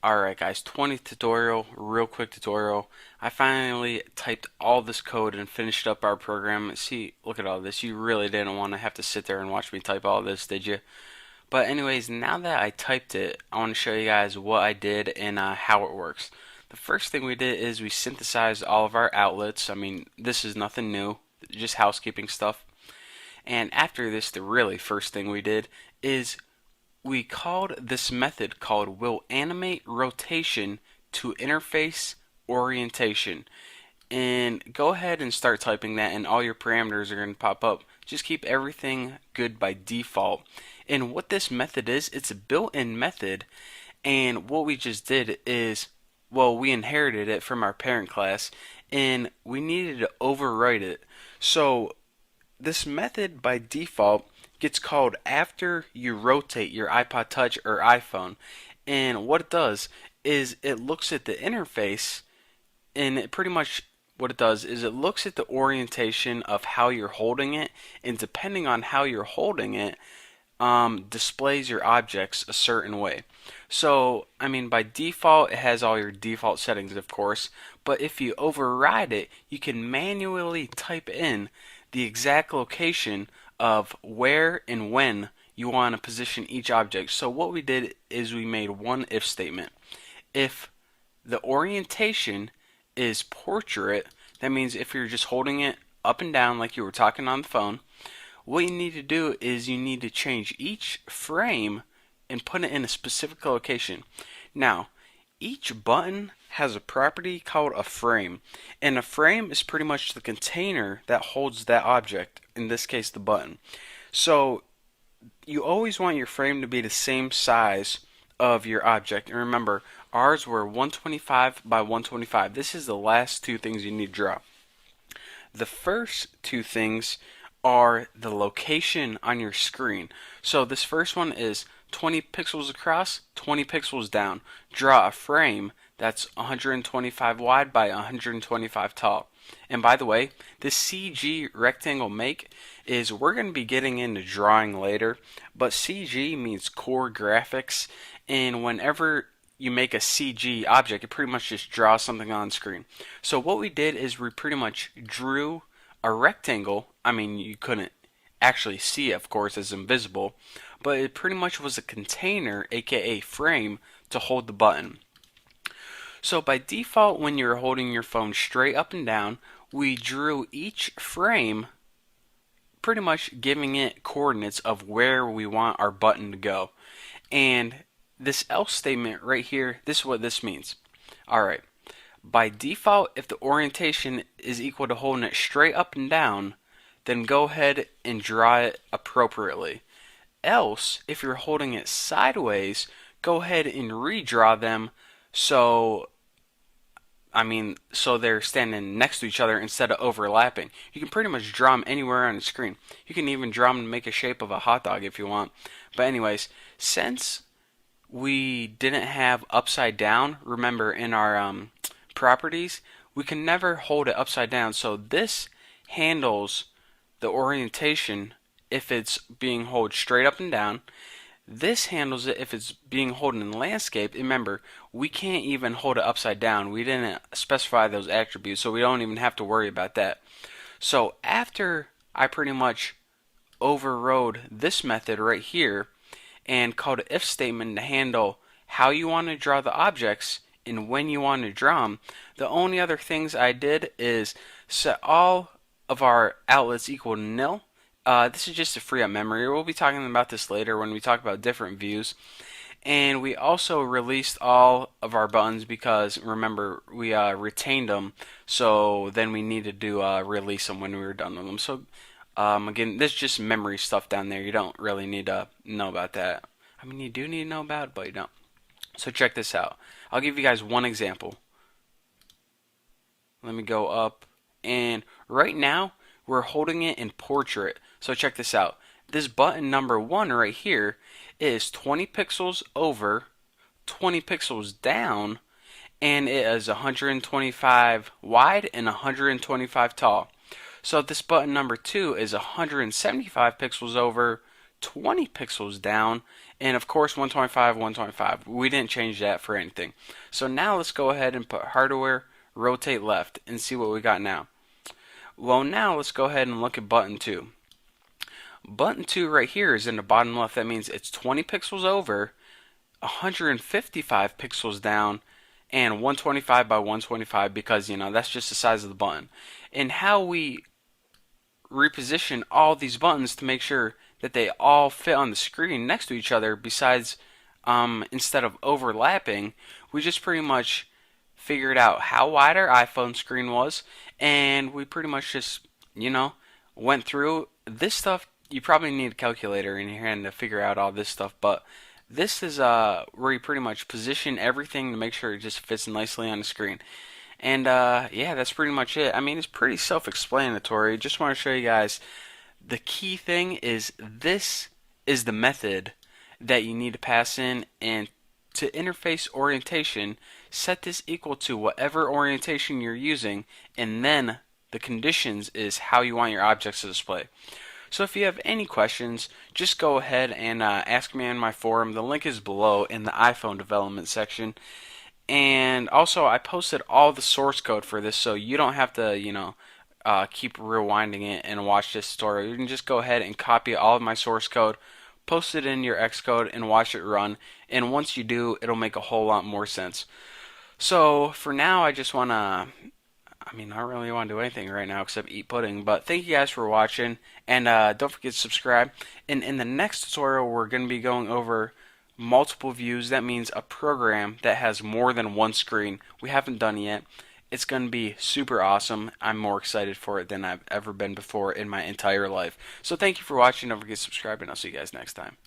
Alright guys, 20th tutorial, real quick tutorial. I finally typed all this code and finished up our program. See, look at all this. You really didn't want to have to sit there and watch me type all this, did you? But anyways, now that I typed it, I want to show you guys what I did and how it works. The first thing we did is we synthesized all of our outlets. I mean, this is nothing new, just housekeeping stuff. And after this, the really first thing we did is we called this method called will animate rotation to interface orientation. And go ahead and start typing that, and all your parameters are going to pop up. Just keep everything good by default. And what this method is, it's a built-in method. And what we just did is, well, we inherited it from our parent class, and we needed to overwrite it. So this method by default gets called after you rotate your iPod Touch or iPhone. And what it does is it looks at the interface, and it pretty much what it does is it looks at the orientation of how you're holding it, and depending on how you're holding it, displays your objects a certain way. So, I mean, by default, it has all your default settings, of course, but if you override it, you can manually type in the exact location of where and when you want to position each object. So what we did is we made one if statement. If the orientation is portrait, that means if you're just holding it up and down like you were talking on the phone, what you need to do is you need to change each frame and put it in a specific location. Now, each button has a property called a frame, and a frame is pretty much the container that holds that object, in this case the button. So you always want your frame to be the same size of your object, and remember, ours were 125 by 125. This is the last two things you need to draw. The first two things are the location on your screen. So this first one is 20 pixels across, 20 pixels down. Draw a frame that's 125 wide by 125 tall. And by the way, this CG rectangle make is, we're going to be getting into drawing later, but CG means core graphics, and whenever you make a CG object, it pretty much just draws something on screen. So what we did is we pretty much drew a rectangle. I mean, you couldn't actually see it, of course, as invisible, but it pretty much was a container, aka frame, to hold the button. So by default, when you're holding your phone straight up and down, we drew each frame pretty much giving it coordinates of where we want our button to go. And this else statement right here, this is what this means. Alright, by default, if the orientation is equal to holding it straight up and down, then go ahead and draw it appropriately. Else, if you're holding it sideways, go ahead and redraw them so they're standing next to each other instead of overlapping. You can pretty much draw them anywhere on the screen. You can even draw them to make a shape of a hot dog if you want. But anyways, since we didn't have upside down, remember in our properties, we can never hold it upside down. So this handles the orientation if it's being held straight up and down. This handles it if it's being held in landscape. Remember, we can't even hold it upside down. We didn't specify those attributes, so we don't even have to worry about that. So after I pretty much overrode this method right here and called an if statement to handle how you want to draw the objects and when you want to draw them, the only other things I did is set all of our outlets equal to nil. This is just to free up memory. We'll be talking about this later when we talk about different views. And we also released all of our buttons because, remember, we retained them, so then we needed to release them when we were done with them. So again, this is just memory stuff down there. You don't really need to know about that. I mean, you do need to know about it, but you don't. So check this out. I'll give you guys one example. Let me go up, and right now we're holding it in portrait. So check this out. This button number 1 right here is 20 pixels over, 20 pixels down, and it is 125 wide and 125 tall. So this button number 2 is 175 pixels over, 20 pixels down, And of course 125, 125. We didn't change that for anything. So now let's go ahead and put hardware rotate left and see what we got now. Well, now let's go ahead and look at button 2. Button 2 right here is in the bottom left. That means it's 20 pixels over, 155 pixels down, and 125 by 125 because, that's just the size of the button. And how we reposition all these buttons to make sure that they all fit on the screen next to each other, besides instead of overlapping, we just pretty much figured out how wide our iPhone screen was, and we pretty much just, went through this stuff. You probably need a calculator in your hand to figure out all this stuff, but this is where you pretty much position everything to make sure it just fits nicely on the screen. And yeah, that's pretty much it. I mean, it's pretty self-explanatory. Just want to show you guys the key thing is this is the method that you need to pass in, and to interface orientation, set this equal to whatever orientation you're using, and then the conditions is how you want your objects to display. So if you have any questions, just go ahead and ask me on my forum. The link is below in the iPhone development section. And also, I posted all the source code for this, so you don't have to, keep rewinding it and watch this tutorial. You can just go ahead and copy all of my source code, post it in your Xcode, and watch it run. And once you do, it'll make a whole lot more sense. So for now, I just want to, I don't really want to do anything right now except eat pudding. But thank you guys for watching, and don't forget to subscribe. And in the next tutorial, we're going to be going over multiple views. That means a program that has more than one screen. We haven't done it yet. It's going to be super awesome. I'm more excited for it than I've ever been before in my entire life. So thank you for watching. Don't forget to subscribe, and I'll see you guys next time.